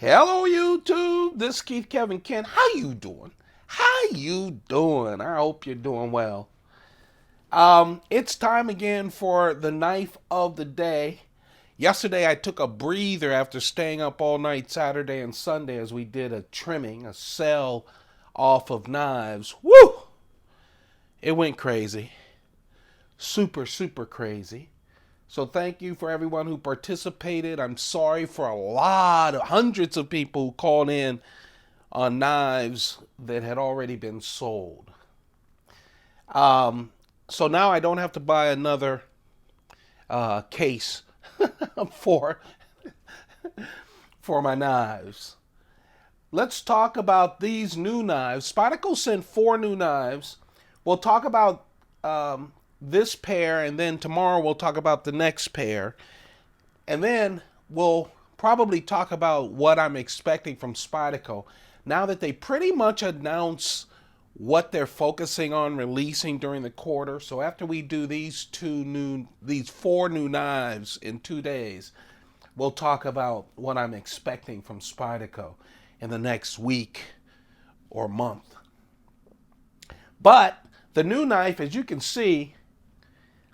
Hello YouTube, this is Keith Kevin Kent. How you doing? How you doing? I hope you're doing well. It's time again for the knife of the day. Yesterday I took a breather after staying up all night Saturday and Sunday as we did a trimming, a sell off of knives. Woo! It went crazy. Super crazy. So thank you for everyone who participated. I'm sorry for hundreds of people who called in on knives that had already been sold. So now I don't have to buy another case for my knives. Let's talk about these new knives. Spyderco sent 4 new knives. We'll talk about this pair, and then tomorrow we'll talk about the next pair. And then we'll probably talk about what I'm expecting from Spyderco now that they pretty much announce what they're focusing on releasing during the quarter. So after we do these 4 new knives in 2 days, we'll talk about what I'm expecting from Spyderco in the next week or month. But the new knife, as you can see,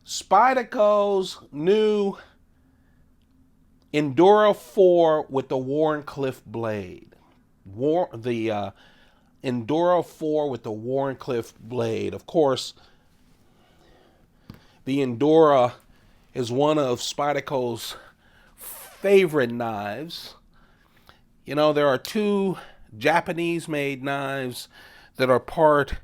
Spyderco's new Endura 4 with the Wharncliffe blade. The Endura 4 with the Wharncliffe blade. Of course, the Endura is one of Spyderco's favorite knives. You know, there are 2 Japanese-made knives that are part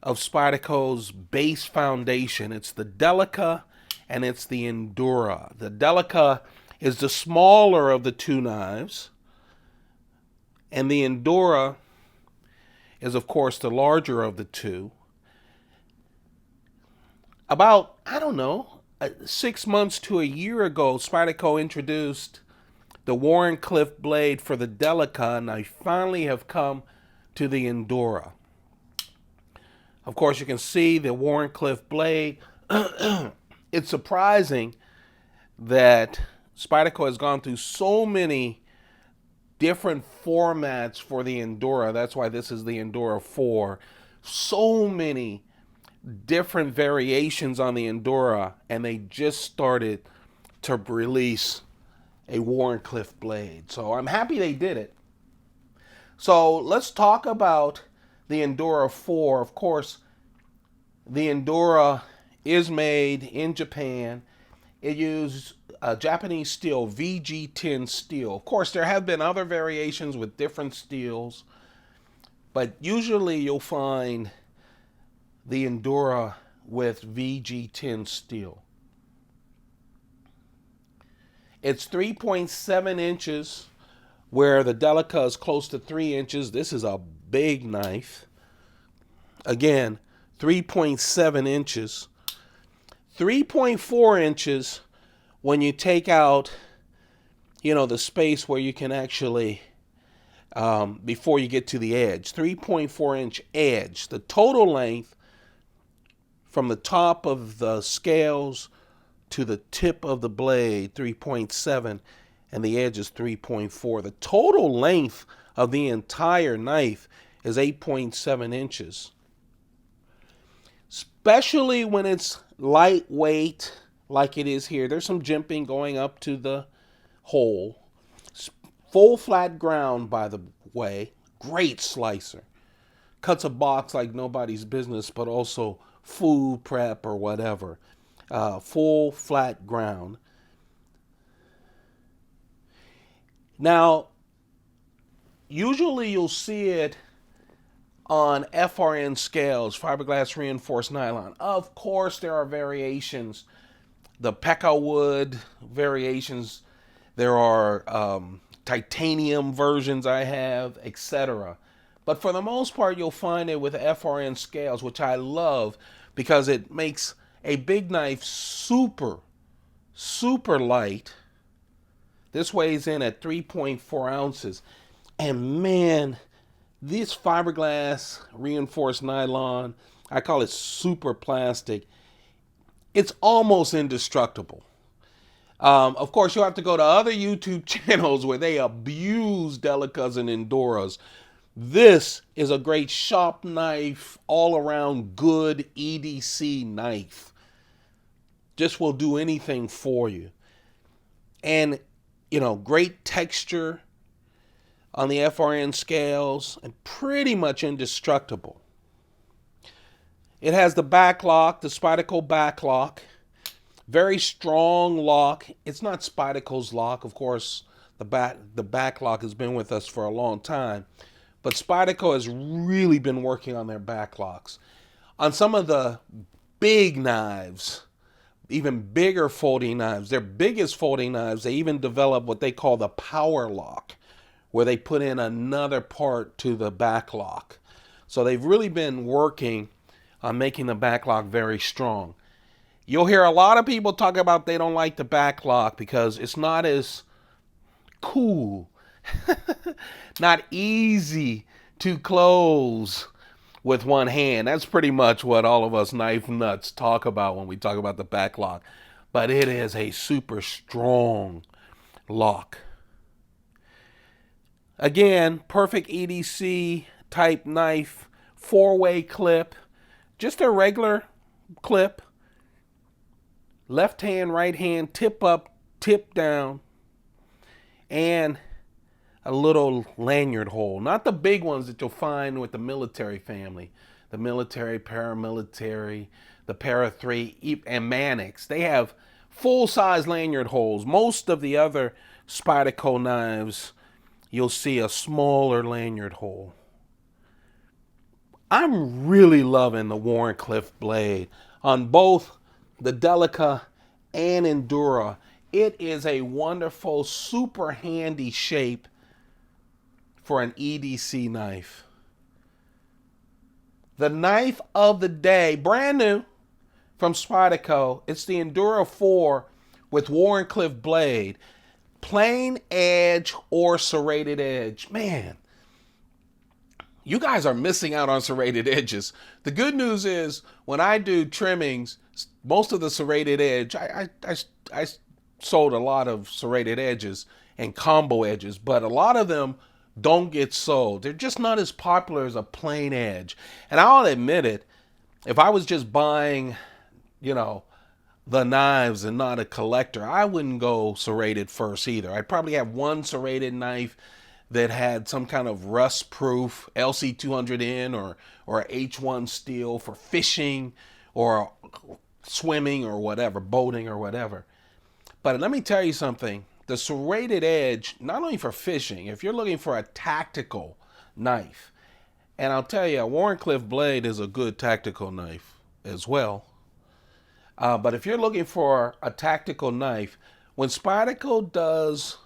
of Spyderco's base foundation. It's the Delica and it's the Endura. The Delica is the smaller of the 2 knives, and the Endura is, of course, the larger of the 2. About, 6 months to a year ago, Spyderco introduced the Wharncliffe blade for the Delica, and I finally have come to the Endura. Of course, you can see the Wharncliffe blade. It's surprising that Spyderco has gone through so many different formats for the Endura. That's why this is the Endura 4. So many different variations on the Endura, and they just started to release a Wharncliffe blade. So I'm happy they did it. So let's talk about the Endura 4. Of course, the Endura is made in Japan. It used Japanese steel, VG10 steel. Of course, there have been other variations with different steels, but usually you'll find the Endura with VG10 steel. It's 3.7 inches, where the Delica is close to 3 inches. This is a big knife. Again, 3.7 inches. 3.4 inches when you take out, the space where you can actually, before you get to the edge. 3.4-inch edge. The total length from the top of the scales to the tip of the blade, 3.7, and the edge is 3.4. The total length of the entire knife is 8.7 inches. Especially when it's lightweight like it is here. There's some jimping going up to the hole. Full flat ground, by the way. Great slicer. Cuts a box like nobody's business, but also food prep or whatever. Full flat ground. Now, usually you'll see it on FRN scales, fiberglass reinforced nylon. Of course, there are variations. The Pekka wood variations. There are titanium versions I have, etc. But for the most part, you'll find it with FRN scales, which I love because it makes a big knife super light. This weighs in at 3.4 ounces. And man, this fiberglass reinforced nylon, I call it super plastic, it's almost indestructible. Of course, you'll have to go to other YouTube channels where they abuse used Delicas and Enduras. This is a great shop knife, all around good EDC knife. Just will do anything for you. And, great texture on the FRN scales and pretty much indestructible. It has the back lock, the Spyderco back lock. Very strong lock. It's not Spyderco's lock. Of course, the back lock has been with us for a long time. But Spyderco has really been working on their back locks. On some of the big knives, even bigger folding knives, their biggest folding knives, they even develop what they call the power lock, where they put in another part to the back lock. So they've really been working on making the back lock very strong. You'll hear a lot of people talk about they don't like the back lock because it's not as cool, not easy to close with one hand. That's pretty much what all of us knife nuts talk about when we talk about the back lock. But it is a super strong lock. Again, perfect EDC type knife, 4-way clip, just a regular clip, left hand, right hand, tip up, tip down, and a little lanyard hole. Not the big ones that you'll find with the military family, the military, paramilitary, the Para 3, and Mannix. They have full-size lanyard holes. Most of the other Spyderco knives, you'll see a smaller lanyard hole. I'm really loving the Wharncliffe blade on both the Delica and Endura. It is a wonderful, super handy shape for an EDC knife. The knife of the day, brand new from Spyderco. It's the Endura 4 with Wharncliffe blade. Plain edge or serrated edge. Man, you guys are missing out on serrated edges. The good news is when I do trimmings, most of the serrated edge, I sold a lot of serrated edges and combo edges, but a lot of them don't get sold. They're just not as popular as a plain edge. And I'll admit it, if I was just buying, the knives and not a collector, I wouldn't go serrated first either. I'd probably have one serrated knife that had some kind of rust-proof LC200N or H1 steel for fishing or swimming or whatever, boating or whatever. But let me tell you something. The serrated edge, not only for fishing, if you're looking for a tactical knife, and I'll tell you, a Wharncliffe blade is a good tactical knife as well. But if you're looking for a tactical knife, when Spyderco does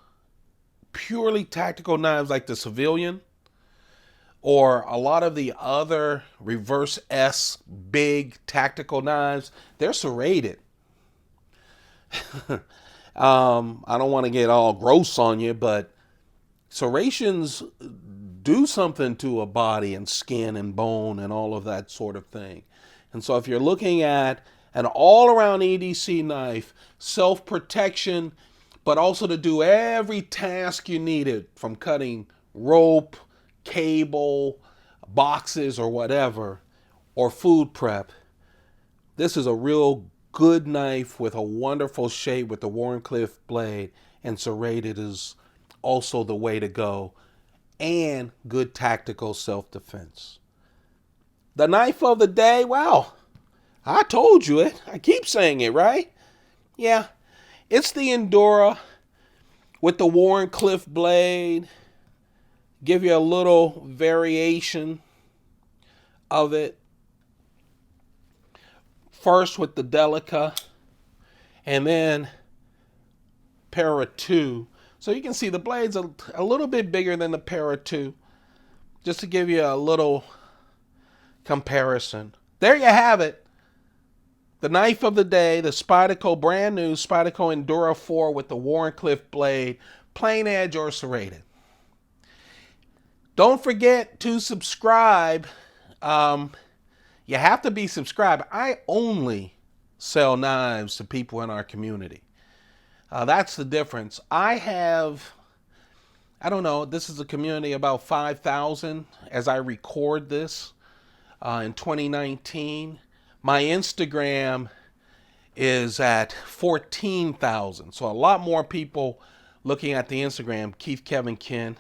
purely tactical knives like the Civilian or a lot of the other reverse S big tactical knives, they're serrated. I don't want to get all gross on you, but serrations do something to a body and skin and bone and all of that sort of thing. And so if you're looking at an all-around EDC knife, self-protection, but also to do every task you needed, from cutting rope, cable, boxes, or whatever, or food prep, this is a real good knife with a wonderful shape with the Wharncliffe blade, and serrated is also the way to go, and good tactical self-defense. The knife of the day, well, I told you it. I keep saying it, right? Yeah, it's the Endura with the Wharncliffe blade. Give you a little variation of it. First with the Delica, and then Para 2. So you can see the blade's a little bit bigger than the Para 2, just to give you a little comparison. There you have it. The knife of the day, the Spyderco, brand new Spyderco Endura 4 with the Wharncliffe blade, plain edge or serrated. Don't forget to subscribe. You have to be subscribed. I only sell knives to people in our community. That's the difference. I I don't know, this is a community about 5,000 as I record this in 2019. My Instagram is at 14,000. So a lot more people looking at the Instagram, Keith Kevin Ken,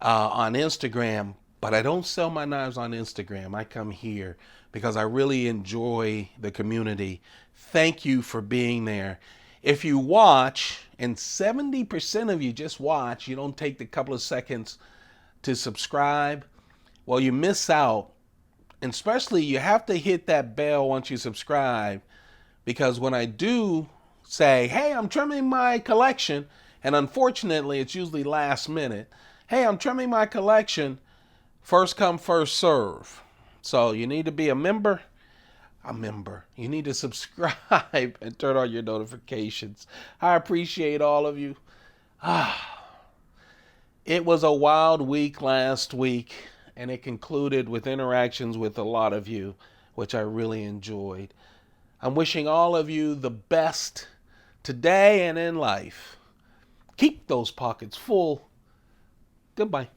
on Instagram. But I don't sell my knives on Instagram. I come here because I really enjoy the community. Thank you for being there. If you watch, and 70% of you just watch, you don't take the couple of seconds to subscribe, well, you miss out. And especially you have to hit that bell once you subscribe, because when I do say, hey, I'm trimming my collection, and unfortunately it's usually last minute, hey, I'm trimming my collection, first come, first serve. So you need to be a member. You need to subscribe and turn on your notifications. I appreciate all of you. It was a wild week last week, and it concluded with interactions with a lot of you, which I really enjoyed. I'm wishing all of you the best today and in life. Keep those pockets full. Goodbye.